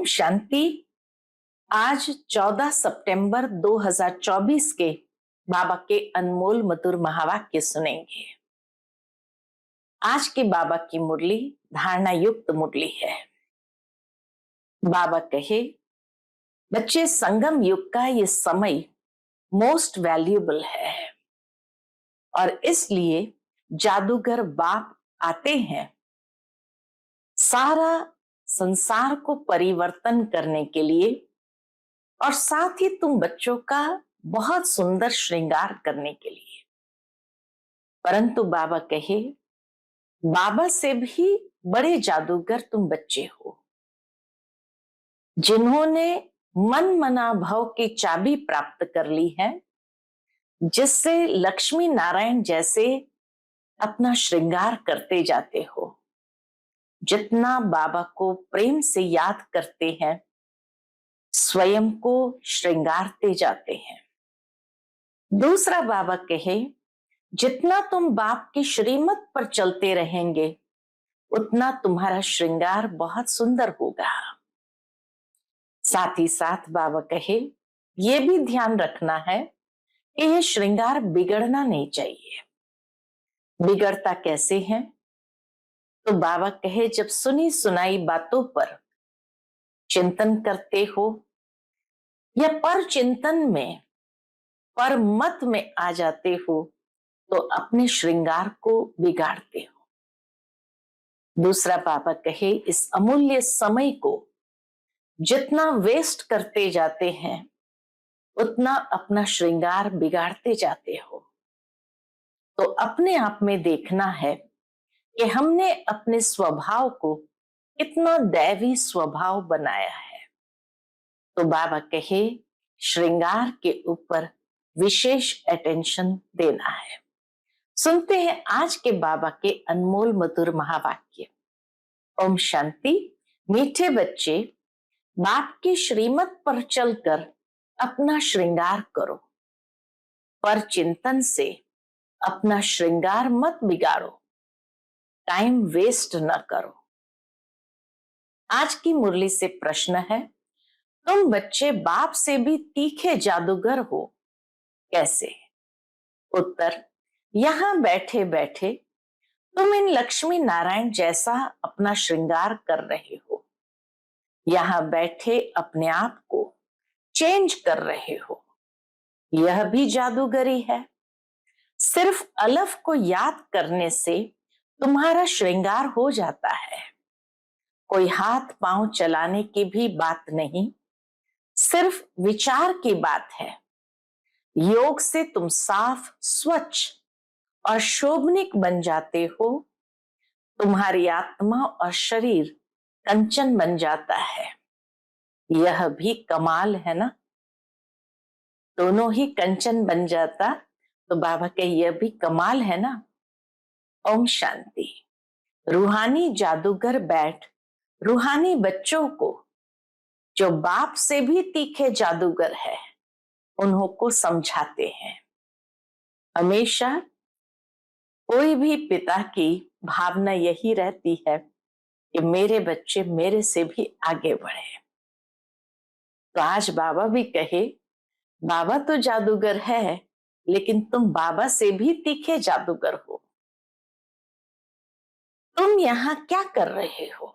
शांति। आज 14 सितंबर 2024 के बाबा के अनमोल मधुर महावाक्य सुनेंगे। आज के बाबा की मुरली धारणा युक्त मुरली है। बाबा कहे, बच्चे, संगम युग का ये समय मोस्ट वैल्यूएबल है और इसलिए जादूगर बाप आते हैं सारा संसार को परिवर्तन करने के लिए और साथ ही तुम बच्चों का बहुत सुंदर श्रृंगार करने के लिए। परंतु बाबा कहे, बाबा से भी बड़े जादूगर तुम बच्चे हो, जिन्होंने मन मना भव की चाबी प्राप्त कर ली है, जिससे लक्ष्मी नारायण जैसे अपना श्रृंगार करते जाते हो। जितना बाबा को प्रेम से याद करते हैं, स्वयं को श्रृंगारते जाते हैं। दूसरा बाबा कहे, जितना तुम बाप की श्रीमत पर चलते रहेंगे, उतना तुम्हारा श्रृंगार बहुत सुंदर होगा। साथ ही साथ बाबा कहे, ये भी ध्यान रखना है कि ये श्रृंगार बिगड़ना नहीं चाहिए। बिगड़ता कैसे है? तो बाबा कहे, जब सुनी सुनाई बातों पर चिंतन करते हो या पर चिंतन में, पर मत में आ जाते हो, तो अपने श्रृंगार को बिगाड़ते हो। दूसरा बाबा कहे, इस अमूल्य समय को जितना वेस्ट करते जाते हैं, उतना अपना श्रृंगार बिगाड़ते जाते हो। तो अपने आप में देखना है कि हमने अपने स्वभाव को कितना दैवी स्वभाव बनाया है। तो बाबा कहे, श्रृंगार के ऊपर विशेष अटेंशन देना है। सुनते हैं आज के बाबा के अनमोल मधुर महावाक्य। ओम शांति। मीठे बच्चे, बाप की श्रीमत पर चलकर अपना श्रृंगार करो। पर चिंतन से अपना श्रृंगार मत बिगाड़ो, टाइम वेस्ट न करो। आज की मुरली से प्रश्न है, तुम बच्चे बाप से भी तीखे जादूगर हो, कैसे? उत्तर, यहां बैठे बैठे तुम इन लक्ष्मी नारायण जैसा अपना श्रृंगार कर रहे हो। यहां बैठे अपने आप को चेंज कर रहे हो, यह भी जादूगरी है। सिर्फ अलफ को याद करने से तुम्हारा श्रृंगार हो जाता है। कोई हाथ पांव चलाने की भी बात नहीं, सिर्फ विचार की बात है। योग से तुम साफ, स्वच्छ और शोभनिक बन जाते हो। तुम्हारी आत्मा और शरीर कंचन बन जाता है। यह भी कमाल है ना? दोनों ही कंचन बन जाता तो बाबा के यह भी कमाल है ना। ओम शांति। रूहानी जादूगर बैठ रूहानी बच्चों को, जो बाप से भी तीखे जादूगर है, उन्हों को समझाते हैं। हमेशा कोई भी पिता की भावना यही रहती है कि मेरे बच्चे मेरे से भी आगे बढ़े। तो आज बाबा भी कहे, बाबा तो जादूगर है, लेकिन तुम बाबा से भी तीखे जादूगर हो। तुम यहाँ क्या कर रहे हो?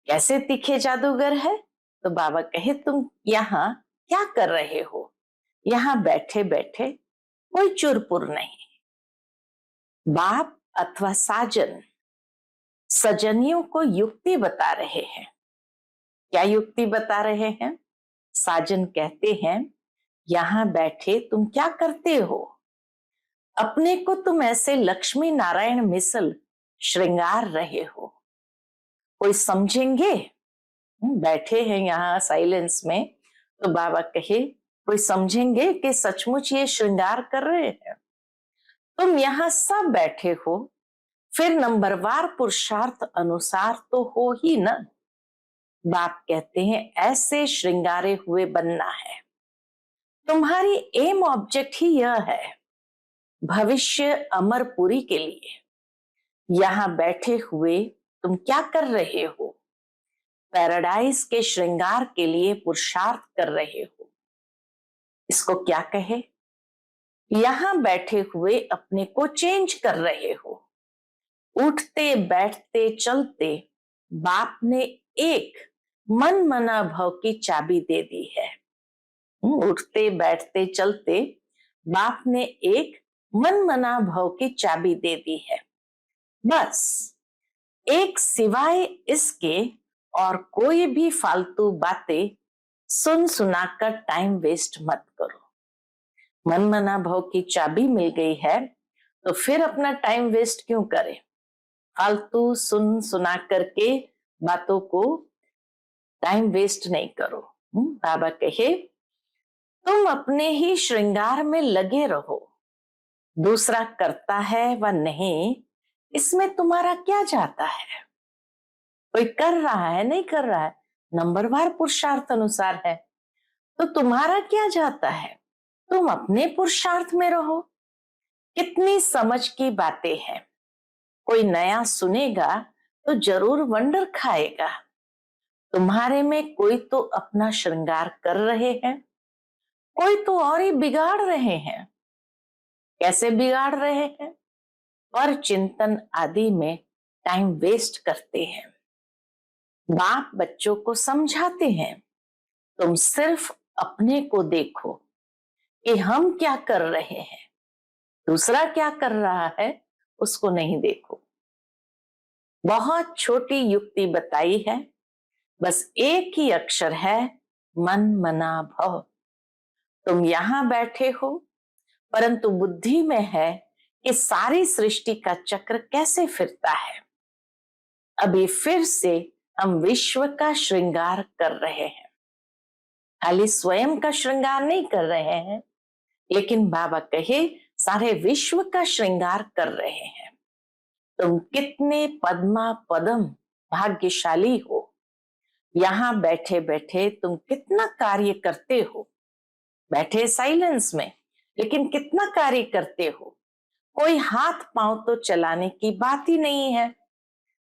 कैसे तीखे जादूगर है? तो बाबा कहे, तुम यहाँ क्या कर रहे हो? यहाँ बैठे बैठे कोई चुरपुर नहीं। बाप अथवा साजन सजनियों को युक्ति बता रहे हैं। क्या युक्ति बता रहे हैं? साजन कहते हैं, यहां बैठे तुम क्या करते हो? अपने को तुम ऐसे लक्ष्मी नारायण मिसल श्रृंगार रहे हो। कोई समझेंगे? बैठे हैं यहाँ साइलेंस में, तो बाबा कहे, कोई समझेंगे कि सचमुच ये श्रृंगार कर रहे हैं? तुम यहाँ सब बैठे हो, फिर नंबरवार पुरुषार्थ अनुसार तो हो ही ना। बाप कहते हैं, ऐसे श्रृंगारे हुए बनना है। तुम्हारी एम ऑब्जेक्ट ही यह है, भविष्य अमरपुरी के लिए। यहां बैठे हुए तुम क्या कर रहे हो? पैराडाइज के श्रृंगार के लिए पुरुषार्थ कर रहे हो। इसको क्या कहे? यहां बैठे हुए अपने को चेंज कर रहे हो। उठते बैठते चलते बाप ने एक मन मना भव की चाबी दे दी है। उठते बैठते चलते बाप ने एक मन मना भव की चाबी दे दी है। बस एक सिवाय इसके और कोई भी फालतू बातें सुन सुनाकर टाइम वेस्ट मत करो। मन मना भव की चाबी मिल गई है तो फिर अपना टाइम वेस्ट क्यों करें? फालतू सुन सुना करके बातों को टाइम वेस्ट नहीं करो। बाबा कहे तुम अपने ही श्रृंगार में लगे रहो। दूसरा करता है व नहीं, इसमें तुम्हारा क्या जाता है? कोई कर रहा है नहीं कर रहा है, नंबरवार पुरुषार्थ अनुसार है, तो तुम्हारा क्या जाता है? तुम अपने पुरुषार्थ में रहो। कितनी समझ की बातें हैं। कोई नया सुनेगा तो जरूर वंडर खाएगा। तुम्हारे में कोई तो अपना श्रृंगार कर रहे हैं, कोई तो और ही बिगाड़ रहे हैं। कैसे बिगाड़ रहे हैं? और चिंतन आदि में टाइम वेस्ट करते हैं। बाप बच्चों को समझाते हैं, तुम सिर्फ अपने को देखो कि हम क्या कर रहे हैं, दूसरा क्या कर रहा है उसको नहीं देखो। बहुत छोटी युक्ति बताई है, बस एक ही अक्षर है, मन मना भव। तुम यहां बैठे हो परंतु बुद्धि में है कि सारी सृष्टि का चक्र कैसे फिरता है। अभी फिर से हम विश्व का श्रृंगार कर रहे हैं। खाली स्वयं का श्रृंगार नहीं कर रहे हैं, लेकिन बाबा कहे सारे विश्व का श्रृंगार कर रहे हैं। तुम कितने पद्मा पदम भाग्यशाली हो। यहां बैठे बैठे तुम कितना कार्य करते हो। बैठे साइलेंस में, लेकिन कितना कार्य करते हो। कोई हाथ पांव तो चलाने की बात ही नहीं है,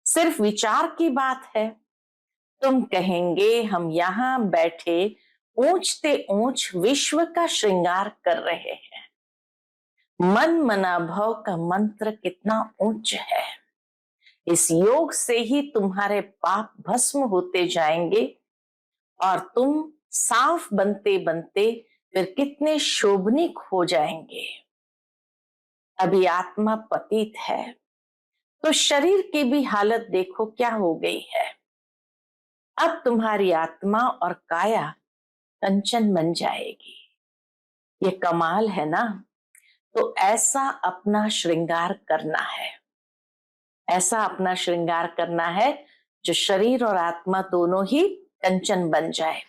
सिर्फ विचार की बात है। तुम कहेंगे हम यहां बैठे ऊंचते ऊंच विश्व का श्रृंगार कर रहे हैं। मन मना भव का मंत्र कितना ऊंच है। इस योग से ही तुम्हारे पाप भस्म होते जाएंगे और तुम साफ बनते बनते फिर कितने शोभनीक हो जाएंगे। अभी आत्मा पतित है तो शरीर की भी हालत देखो क्या हो गई है। अब तुम्हारी आत्मा और काया कंचन बन जाएगी। ये कमाल है ना। तो ऐसा अपना श्रृंगार करना है, ऐसा अपना श्रृंगार करना है जो शरीर और आत्मा दोनों ही कंचन बन जाए।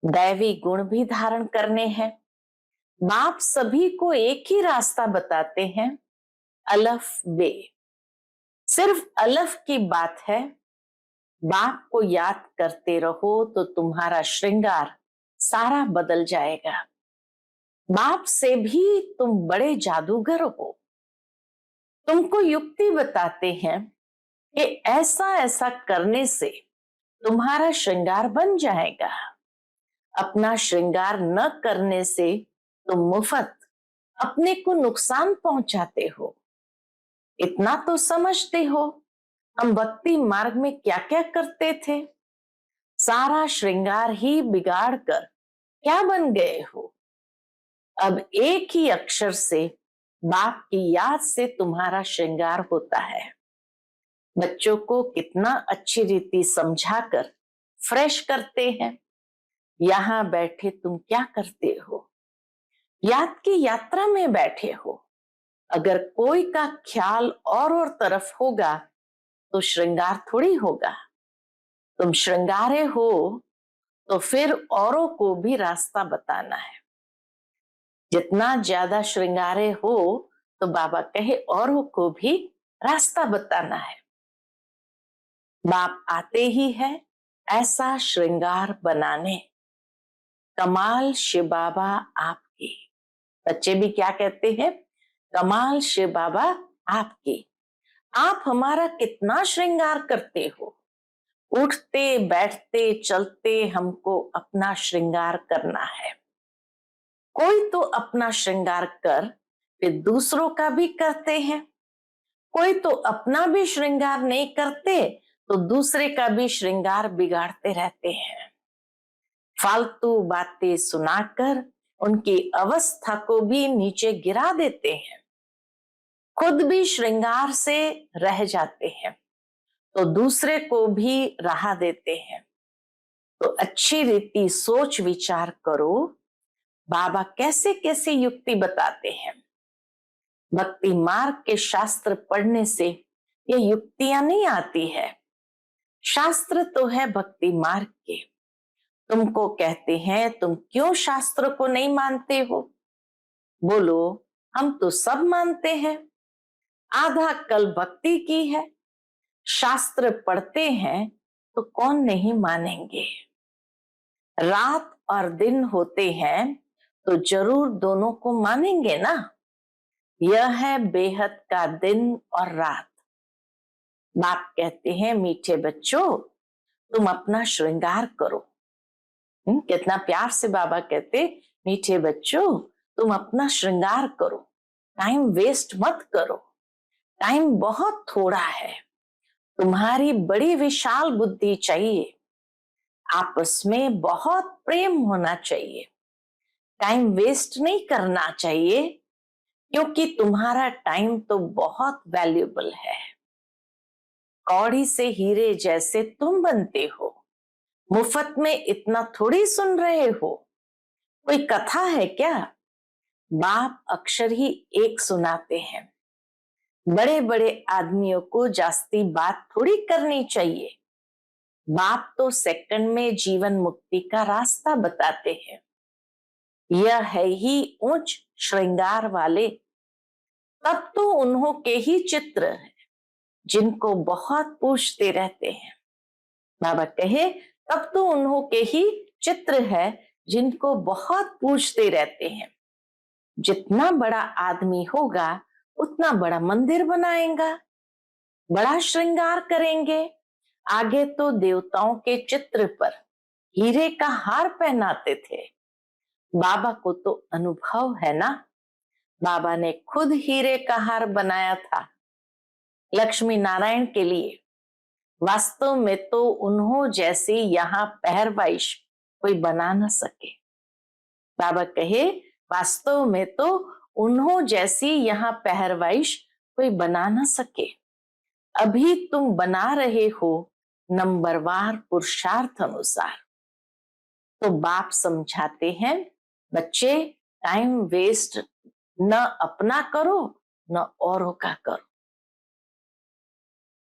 दैवी गुण भी धारण करने हैं। बाप सभी को एक ही रास्ता बताते हैं, अलफ बे। सिर्फ अलफ की बात है। बाप को याद करते रहो तो तुम्हारा श्रृंगार सारा बदल जाएगा। बाप से भी तुम बड़े जादूगर हो। तुमको युक्ति बताते हैं कि ऐसा ऐसा करने से तुम्हारा श्रृंगार बन जाएगा। अपना श्रृंगार न करने से तुम मुफ्त अपने को नुकसान पहुंचाते हो। इतना तो समझते हो हम भक्ति मार्ग में क्या क्या करते थे। सारा श्रृंगार ही बिगाड़ कर क्या बन गए हो। अब एक ही अक्षर से बाप की याद से तुम्हारा श्रृंगार होता है। बच्चों को कितना अच्छी रीति समझाकर फ्रेश करते हैं। यहां बैठे तुम क्या करते हो? याद की यात्रा में बैठे हो। अगर कोई का ख्याल और तरफ होगा तो श्रृंगार थोड़ी होगा। तुम श्रृंगारे हो तो फिर औरों को भी रास्ता बताना है। जितना ज्यादा श्रृंगारे हो तो बाबा कहे औरों को भी रास्ता बताना है। बाप आते ही है ऐसा श्रृंगार बनाने। कमाल शिव बाबा आपकी। बच्चे भी क्या कहते हैं? कमाल शिव बाबा आपकी। आप हमारा कितना श्रृंगार करते हो। उठते बैठते चलते हमको अपना श्रृंगार करना है। कोई तो अपना श्रृंगार कर फिर दूसरों का भी करते हैं, कोई तो अपना भी श्रृंगार नहीं करते तो दूसरे का भी श्रृंगार बिगाड़ते रहते हैं। फालतू बातें सुनाकर उनकी अवस्था को भी नीचे गिरा देते हैं, खुद भी श्रृंगार से रह जाते हैं तो दूसरे को भी राह देते हैं। तो अच्छी रीति सोच विचार करो, बाबा कैसे कैसे युक्ति बताते हैं। भक्ति मार्ग के शास्त्र पढ़ने से ये युक्तियां नहीं आती है, शास्त्र तो है भक्ति मार्ग के। तुमको कहते हैं तुम क्यों शास्त्र को नहीं मानते हो? बोलो हम तो सब मानते हैं, आधा कल भक्ति की है, शास्त्र पढ़ते हैं तो कौन नहीं मानेंगे। रात और दिन होते हैं तो जरूर दोनों को मानेंगे ना। यह है बेहद का दिन और रात। बाप कहते हैं मीठे बच्चों तुम अपना श्रृंगार करो। कितना प्यार से बाबा कहते मीठे बच्चों तुम अपना श्रृंगार करो, टाइम वेस्ट मत करो, टाइम बहुत थोड़ा है, तुम्हारी बड़ी विशाल बुद्धि चाहिए, आपस में बहुत प्रेम होना चाहिए, टाइम वेस्ट नहीं करना चाहिए क्योंकि तुम्हारा टाइम तो बहुत वैल्यूएबल है। कौड़ी से हीरे जैसे तुम बनते हो, मुफ्त में इतना थोड़ी सुन रहे हो, कोई कथा है क्या? बाप अक्षर ही एक सुनाते हैं। बड़े बड़े आदमियों को जास्ती बात थोड़ी करनी चाहिए, बाप तो सेकंड में जीवन मुक्ति का रास्ता बताते हैं। यह है ही उच्च श्रृंगार वाले, तब तो उन्हों के ही चित्र है जिनको बहुत पूछते रहते हैं। बाबा कहे तब तो उन्हों के ही चित्र है जिनको बहुत पूछते रहते हैं। जितना बड़ा आदमी होगा उतना बड़ा मंदिर बनाएगा, बड़ा श्रृंगार करेंगे। आगे तो देवताओं के चित्र पर हीरे का हार पहनाते थे। बाबा को तो अनुभव है ना, बाबा ने खुद हीरे का हार बनाया था लक्ष्मी नारायण के लिए। वास्तव में तो उन्हों जैसी यहाँ पहरवाइश कोई बना न सके। बाबा कहे वास्तव में तो उन्हों जैसी यहाँ पहरवाइश कोई बना न सके। अभी तुम बना रहे हो नंबरवार पुरुषार्थ अनुसार। तो बाप समझाते हैं बच्चे टाइम वेस्ट न अपना करो न औरों का करो,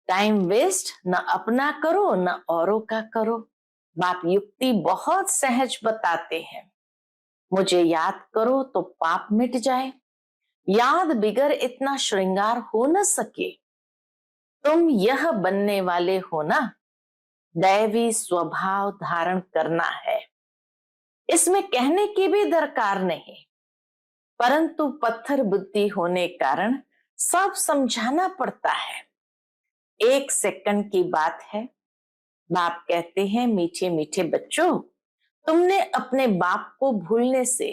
टाइम वेस्ट न अपना करो न औरों का करो। बाप युक्ति बहुत सहज बताते हैं। मुझे याद करो तो पाप मिट जाए, याद बिगर इतना श्रृंगार हो न सके। तुम यह बनने वाले हो ना, दैवी स्वभाव धारण करना है, इसमें कहने की भी दरकार नहीं, परंतु पत्थर बुद्धि होने कारण सब समझाना पड़ता है। 1 सेकंड की बात है। बाप कहते हैं मीठे मीठे बच्चों तुमने अपने बाप को भूलने से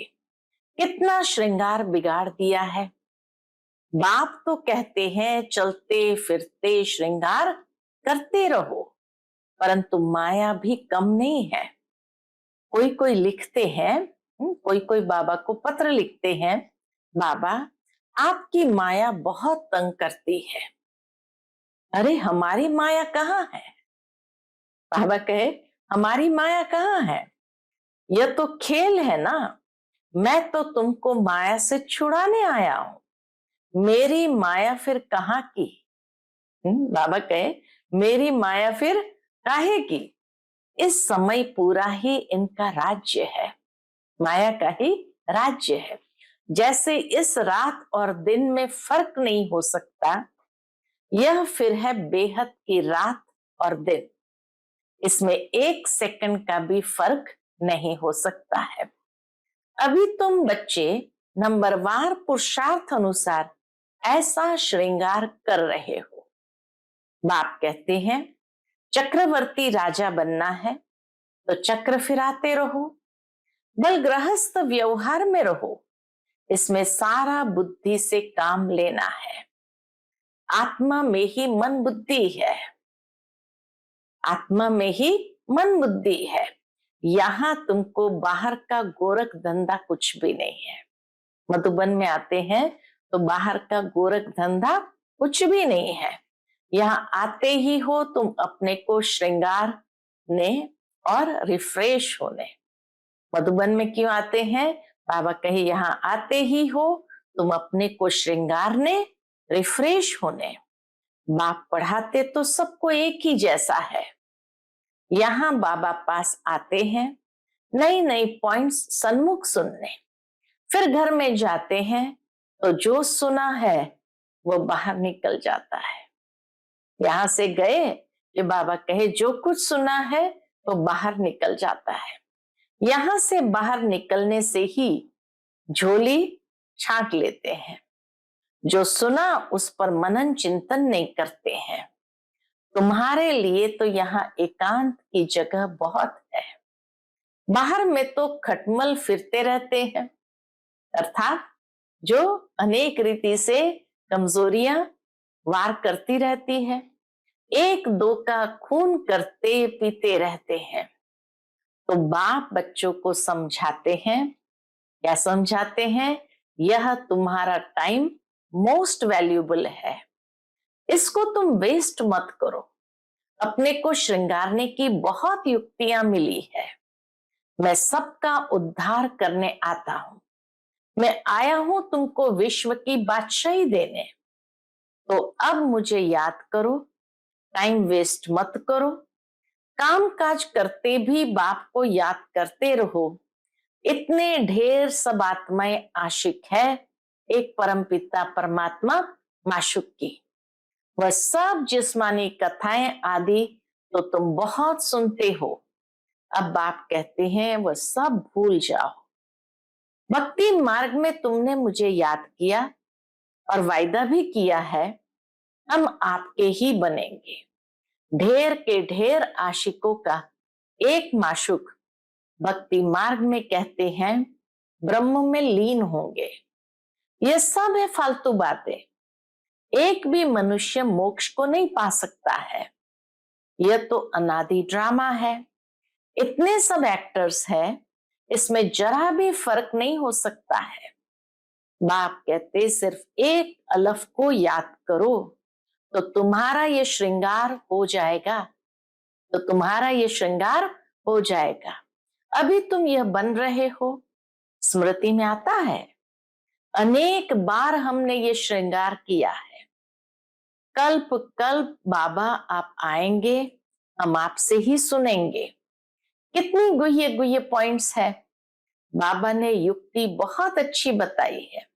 कितना श्रृंगार बिगाड़ दिया है। बाप तो कहते हैं चलते फिरते श्रृंगार करते रहो, परंतु माया भी कम नहीं है। कोई कोई लिखते हैं, कोई कोई बाबा को पत्र लिखते हैं, बाबा आपकी माया बहुत तंग करती है। अरे हमारी माया कहाँ है? बाबा कहे हमारी माया कहाँ है, यह तो खेल है ना, मैं तो तुमको माया से छुड़ाने आया हूं, मेरी माया फिर कहाँ की? बाबा कहे मेरी माया फिर काहे की? इस समय पूरा ही इनका राज्य है, माया का ही राज्य है। जैसे इस रात और दिन में फर्क नहीं हो सकता, यह फिर है बेहद की रात और दिन, इसमें 1 सेकंड का भी फर्क नहीं हो सकता है। अभी तुम बच्चे नंबरवार पुरुषार्थ अनुसार ऐसा श्रृंगार कर रहे हो। बाप कहते हैं चक्रवर्ती राजा बनना है तो चक्र फिराते रहो, बल गृहस्थ व्यवहार में रहो, इसमें सारा बुद्धि से काम लेना है। आत्मा में ही मन बुद्धि है, आत्मा में ही मन बुद्धि है। यहां तुमको बाहर का गोरख धंधा कुछ भी नहीं है। मधुबन में आते हैं तो बाहर का गोरख धंधा कुछ भी नहीं है। यहाँ आते ही हो तुम अपने को श्रृंगारने और रिफ्रेश होने। मधुबन में क्यों आते हैं? बाबा कहे यहाँ आते ही हो तुम अपने को श्रृंगारने, रिफ्रेश होने। बाप पढ़ाते तो सबको एक ही जैसा है। यहाँ बाबा पास आते हैं नई नई पॉइंट्स सन्मुख सुनने, फिर घर में जाते हैं तो जो सुना है वो बाहर निकल जाता है। यहां से गए कि बाबा कहे जो कुछ सुना है वो बाहर निकल जाता है। यहां से बाहर निकलने से ही झोली छांट लेते हैं। जो सुना उस पर मनन चिंतन नहीं करते हैं। तुम्हारे लिए तो यहाँ एकांत की जगह बहुत है। बाहर में तो खटमल फिरते रहते हैं, अर्थात जो अनेक रीति से कमजोरियां वार करती रहती है, एक दो का खून करते पीते रहते हैं। तो बाप बच्चों को समझाते हैं। क्या समझाते हैं? यह तुम्हारा टाइम मोस्ट वैल्यूएबल है, इसको तुम वेस्ट मत करो। अपने को श्रृंगारने की बहुत युक्तियां मिली है। मैं सबका उद्धार करने आता हूं। मैं आया हूं तुमको विश्व की बादशाही देने। तो अब मुझे याद करो, टाइम वेस्ट मत करो। काम काज करते भी बाप को याद करते रहो। इतने ढेर सब आत्माएं आशिक है एक परमपिता परमात्मा माशुक की। वह सब जिस्मानी कथाएं आदि तो तुम बहुत सुनते हो। अब बाप कहते हैं वह सब भूल जाओ। भक्ति मार्ग में तुमने मुझे याद किया और वायदा भी किया है हम आपके ही बनेंगे। ढेर के ढेर आशिकों का एक माशुक भक्ति मार्ग में कहते हैं ब्रह्म में लीन होंगे। ये सब है फालतू बातें। एक भी मनुष्य मोक्ष को नहीं पा सकता है। यह तो अनादि ड्रामा है। इतने सब एक्टर्स हैं, इसमें जरा भी फर्क नहीं हो सकता है। बाप कहते सिर्फ एक अलफ को याद करो तो तुम्हारा ये श्रृंगार हो जाएगा, तो तुम्हारा ये श्रृंगार हो जाएगा। अभी तुम यह बन रहे हो, स्मृति में आता है अनेक बार हमने ये श्रृंगार किया है। कल्प कल्प बाबा आप आएंगे, हम आपसे ही सुनेंगे। कितनी गुह्य गुह्य पॉइंट्स है। बाबा ने युक्ति बहुत अच्छी बताई है।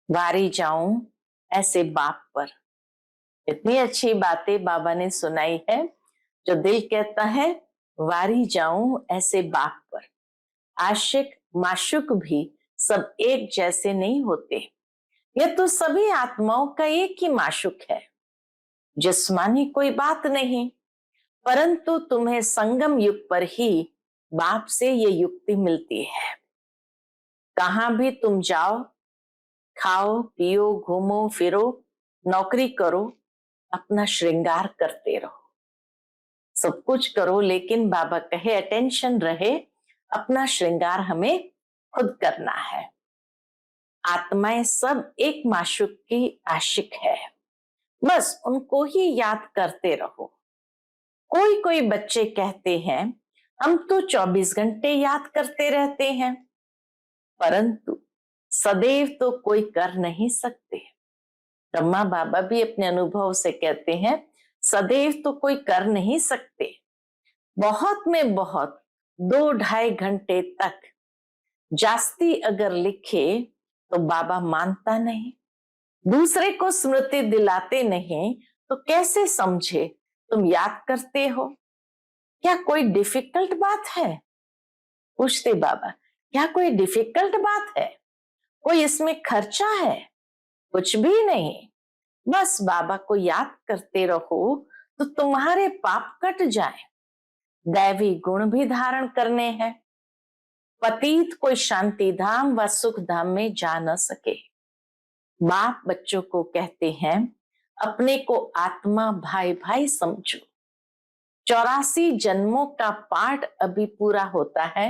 वारी जाऊं ऐसे बाप पर, इतनी अच्छी बातें बाबा ने सुनाई है जो दिल कहता है वारी जाऊं ऐसे बाप पर। आशिक माशुक भी सब एक जैसे नहीं होते। यह तो सभी आत्माओं का एक ही माशुक है। जिस्मानी कोई बात नहीं, परंतु तुम्हें संगम युग पर ही बाप से ये युक्ति मिलती है। कहां भी तुम जाओ, खाओ पियो घूमो फिरो नौकरी करो, अपना श्रृंगार करते रहो। सब कुछ करो लेकिन बाबा कहे अटेंशन रहे, अपना श्रृंगार हमें खुद करना है। आत्माएं सब एक माशुक की आशिक है, बस उनको ही याद करते रहो। कोई कोई बच्चे कहते हैं हम तो 24 घंटे याद करते रहते हैं, परंतु सदैव तो कोई कर नहीं सकते। ब्रह्मा बाबा भी अपने अनुभव से कहते हैं सदैव तो कोई कर नहीं सकते। बहुत में बहुत 2-2.5 घंटे तक जास्ती अगर लिखे तो बाबा मानता नहीं। दूसरे को स्मृति दिलाते नहीं तो कैसे समझे तुम याद करते हो? क्या कोई डिफिकल्ट बात है? पूछते बाबा, क्या कोई डिफिकल्ट बात है? कोई इसमें खर्चा है? कुछ भी नहीं। बस बाबा को याद करते रहो तो तुम्हारे पाप कट जाए। दैवी गुण भी धारण करने हैं। पतित कोई शांति धाम व सुख धाम में जा न सके। बाप बच्चों को कहते हैं, अपने को आत्मा भाई भाई समझो। 84 जन्मों का पाठ अभी पूरा होता है।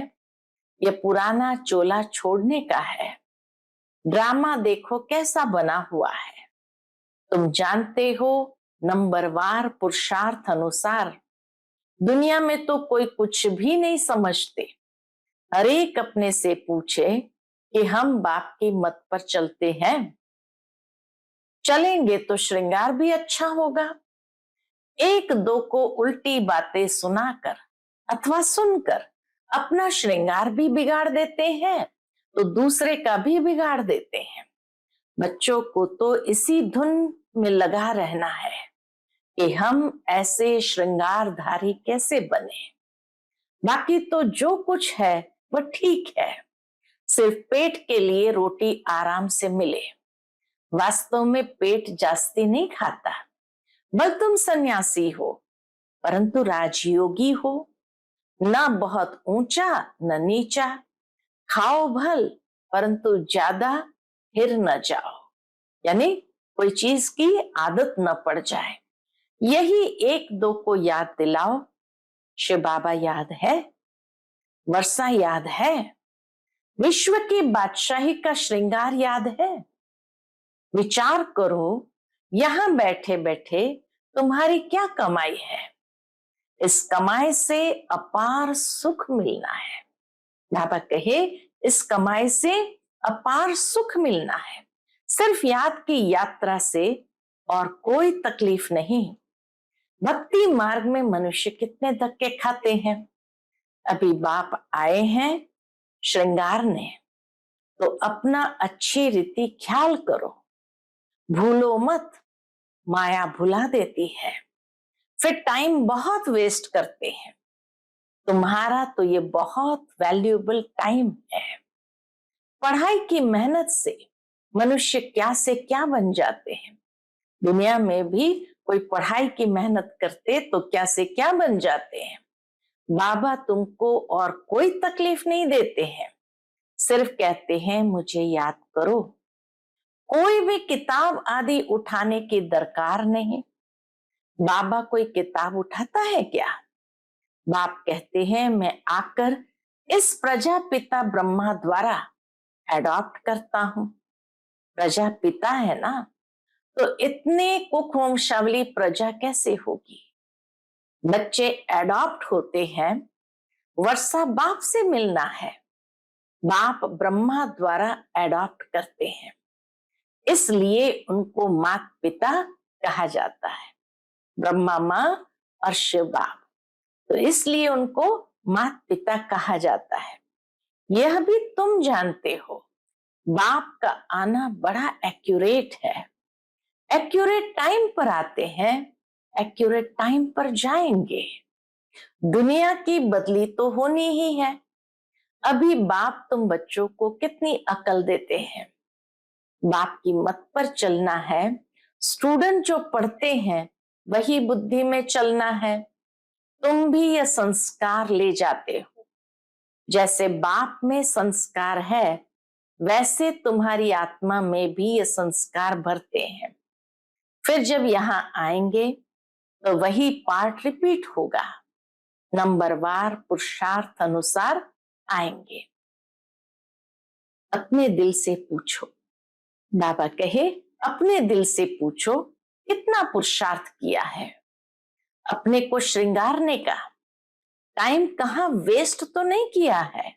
यह पुराना चोला छोड़ने का है। ड्रामा देखो कैसा बना हुआ है। तुम जानते हो, नंबरवार पुरुषार्थ अनुसार दुनिया में तो कोई कुछ भी नहीं समझते। हर एक अपने से पूछे कि हम बाप की मत पर चलते हैं। चलेंगे तो श्रृंगार भी अच्छा होगा। एक दो को उल्टी बातें सुनाकर अथवा सुनकर अपना श्रृंगार भी बिगाड़ देते हैं, तो दूसरे का भी बिगाड़ देते हैं। बच्चों को तो इसी धुन में लगा रहना है कि हम ऐसे श्रृंगारधारी कैसे बने। बाकी तो जो कुछ है वह ठीक है, सिर्फ पेट के लिए रोटी आराम से मिले। वास्तव में पेट जास्ती नहीं खाता। बल तुम सन्यासी हो परंतु राजयोगी हो, न बहुत ऊंचा न नीचा। खाओ भल परंतु ज्यादा हिर न जाओ, यानी कोई चीज की आदत न पड़ जाए। यही एक दो को याद दिलाओ। शिव बाबा याद है, वर्षा याद है, विश्व की बादशाही का श्रृंगार याद है। विचार करो, यहां बैठे बैठे तुम्हारी क्या कमाई है। इस कमाई से अपार सुख मिलना है। बाबा कहे, इस कमाई से अपार सुख मिलना है। सिर्फ याद की यात्रा से और कोई तकलीफ नहीं। भक्ति मार्ग में मनुष्य कितने धक्के खाते हैं। अभी बाप आए हैं श्रृंगारने, तो अपना अच्छी रीति ख्याल करो। भूलो मत, माया भुला देती है, फिर टाइम बहुत वेस्ट करते हैं। तुम्हारा तो ये बहुत वैल्यूएबल टाइम है। पढ़ाई की मेहनत से मनुष्य क्या से क्या बन जाते हैं। दुनिया में भी कोई पढ़ाई की मेहनत करते तो क्या से क्या बन जाते हैं। बाबा तुमको और कोई तकलीफ नहीं देते हैं, सिर्फ कहते हैं मुझे याद करो। कोई भी किताब आदि उठाने की दरकार नहीं। बाबा कोई किताब उठाता है क्या? बाप कहते हैं मैं आकर इस प्रजापिता ब्रह्मा द्वारा एडॉप्ट करता हूं। प्रजापिता है ना, तो इतने कुवंशावली प्रजा कैसे होगी। बच्चे एडॉप्ट होते हैं, वर्षा बाप से मिलना है। बाप ब्रह्मा द्वारा एडॉप्ट करते हैं, इसलिए उनको माता पिता कहा जाता है। ब्रह्मा माँ और शिव बाप, तो इसलिए उनको माता पिता कहा जाता है। यह भी तुम जानते हो, बाप का आना बड़ा एक्यूरेट है। एक्यूरेट टाइम पर आते हैं, एक्यूरेट टाइम पर जाएंगे। दुनिया की बदली तो होनी ही है। अभी बाप तुम बच्चों को कितनी अकल देते हैं। बाप की मत पर चलना है। स्टूडेंट जो पढ़ते हैं वही बुद्धि में चलना है। तुम भी यह संस्कार ले जाते हो। जैसे बाप में संस्कार है, वैसे तुम्हारी आत्मा में भी ये संस्कार भरते हैं। फिर जब यहाँ आएंगे तो वही पार्ट रिपीट होगा। नंबरवार पुरुषार्थ अनुसार आएंगे। अपने दिल से पूछो। बाबा कहे, अपने दिल से पूछो कितना पुरुषार्थ किया है। अपने को श्रृंगारने का टाइम कहाँ वेस्ट तो नहीं किया है।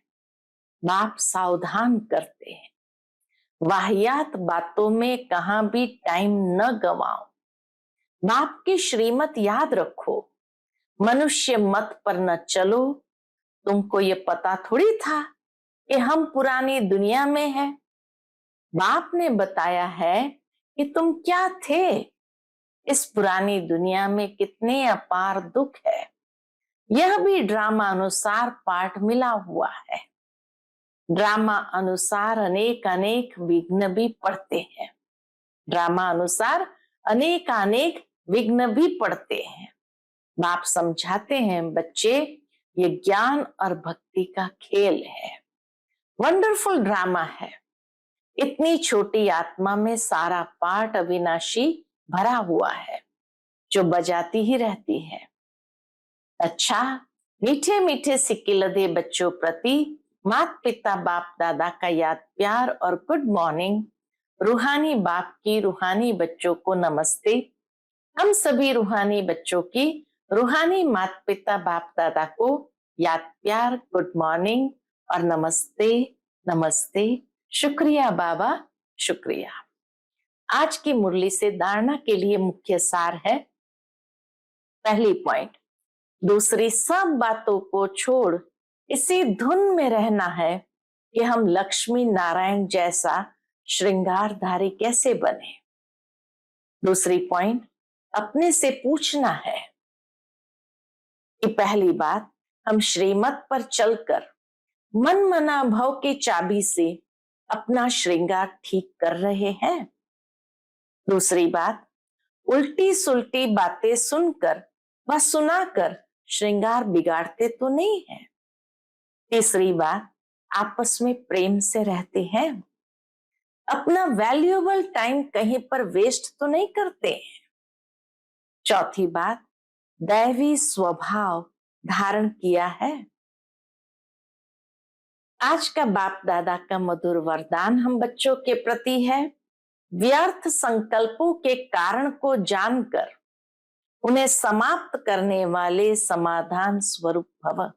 बाप सावधान करते हैं, वाहियात बातों में कहां भी टाइम न गवाओ। बाप की श्रीमत याद रखो, मनुष्य मत पर न चलो। तुमको ये पता थोड़ी था कि हम पुरानी दुनिया में हैं। बाप ने बताया है कि तुम क्या थे। इस पुरानी दुनिया में कितने अपार दुख है। यह भी ड्रामा अनुसार पाठ मिला हुआ है। ड्रामा अनुसार अनेक अनेक विघ्न भी पड़ते हैं। ड्रामा अनुसार अनेक अनेक विघ्न भी पड़ते हैं। बाप समझाते हैं, बच्चे ये ज्ञान और भक्ति का खेल है, वंडरफुल ड्रामा है। इतनी छोटी आत्मा में सारा पाठ अविनाशी भरा हुआ है जो बजाती ही रहती है। अच्छा, मीठे मीठे सिक्के लदे बच्चों प्रति माता पिता बाप दादा का याद प्यार और गुड मॉर्निंग। रूहानी बाप की रूहानी बच्चों को नमस्ते। हम सभी रूहानी बच्चों की रूहानी माता पिता बाप दादा को याद प्यार, गुड मॉर्निंग और नमस्ते नमस्ते। शुक्रिया बाबा, शुक्रिया। आज की मुरली से धारणा के लिए मुख्य सार है, पहली पॉइंट, दूसरी सब बातों को छोड़ इसी धुन में रहना है कि हम लक्ष्मी नारायण जैसा श्रृंगारधारी कैसे बने। दूसरी पॉइंट, अपने से पूछना है कि पहली बात, हम श्रीमत पर चलकर मन मना भाव की चाबी से अपना श्रृंगार ठीक कर रहे हैं। दूसरी बात, उल्टी सुलटी बातें सुनकर व सुनाकर श्रृंगार बिगाड़ते तो नहीं है। तीसरी बात, आपस में प्रेम से रहते हैं, अपना वैल्यूएबल टाइम कहीं पर वेस्ट तो नहीं करते हैं। चौथी बात, दैवी स्वभाव धारण किया है। आज का बाप दादा का मधुर वरदान हम बच्चों के प्रति है, व्यर्थ संकल्पों के कारण को जानकर उन्हें समाप्त करने वाले समाधान स्वरूप भव।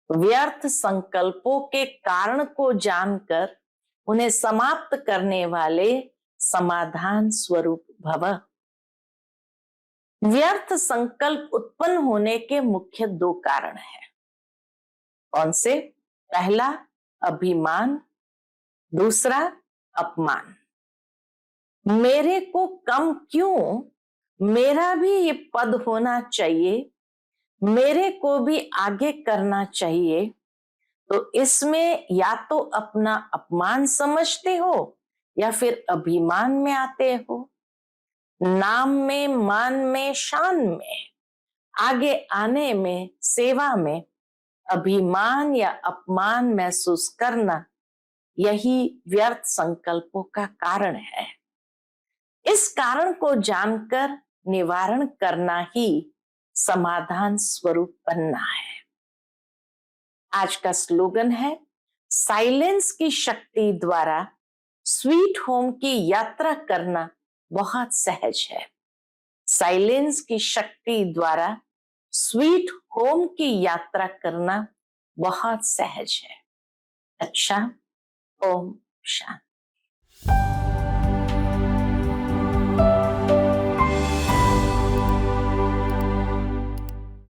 व्यर्थ संकल्पों के कारण को जानकर उन्हें समाप्त करने वाले समाधान स्वरूप भव। व्यर्थ संकल्प उत्पन्न होने के मुख्य दो कारण हैं। कौन से? पहला अभिमान, दूसरा अपमान। मेरे को कम क्यों, मेरा भी ये पद होना चाहिए, मेरे को भी आगे करना चाहिए, तो इसमें या तो अपना अपमान समझते हो या फिर अभिमान में आते हो। नाम में, मान में, शान में आगे आने में, सेवा में अभिमान या अपमान महसूस करना, यही व्यर्थ संकल्पों का कारण है। इस कारण को जानकर निवारण करना ही समाधान स्वरूप बनना है। आज का स्लोगन है, साइलेंस की शक्ति द्वारा स्वीट होम की यात्रा करना बहुत सहज है। साइलेंस की शक्ति द्वारा स्वीट होम की यात्रा करना बहुत सहज है। अच्छा, ओम शांति।